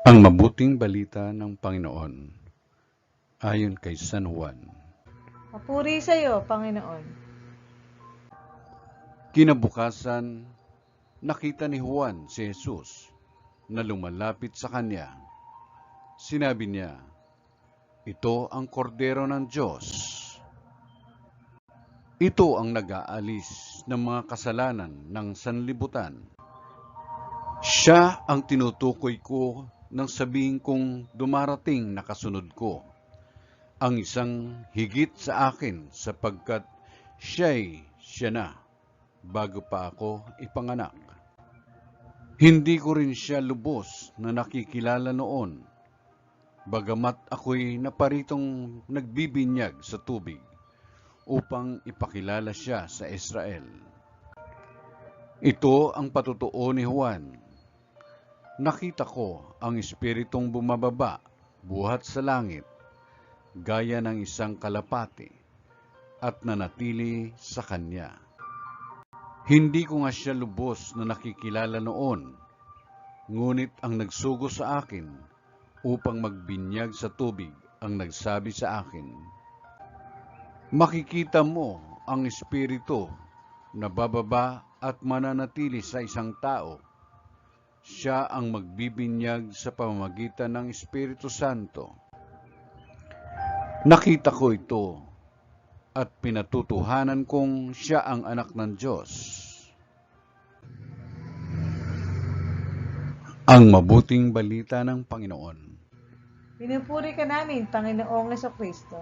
Ang mabuting balita ng Panginoon ayon kay San Juan. Papuri sa iyo, Panginoon. Kinabukasan, nakita ni Juan si Jesus na lumalapit sa kanya. Sinabi niya, "Ito ang kordero ng Diyos. Ito ang nag-aalis ng mga kasalanan ng sanlibutan. Siya ang tinutukoy ko nang sabihin kong dumarating na kasunod ko, ang isang higit sa akin sapagkat siya na bago pa ako ipanganak. Hindi ko rin siya lubos na nakikilala noon, bagamat ako'y naparitong nagbibinyag sa tubig upang ipakilala siya sa Israel." Ito ang patutuo ni Juan. Nakita ko ang Espiritong bumababa buhat sa langit, gaya ng isang kalapati, at nanatili sa kanya. Hindi ko nga siya lubos na nakikilala noon, ngunit ang nagsugo sa akin upang magbinyag sa tubig ang nagsabi sa akin, "Makikita mo ang Espiritu na bababa at mananatili sa isang tao. Siya ang magbibinyag sa pamamagitan ng Espiritu Santo." Nakita ko ito at pinatutuhanan kong siya ang anak ng Diyos. Ang mabuting balita ng Panginoon. Pinupuri ka namin, Panginoong Kristo.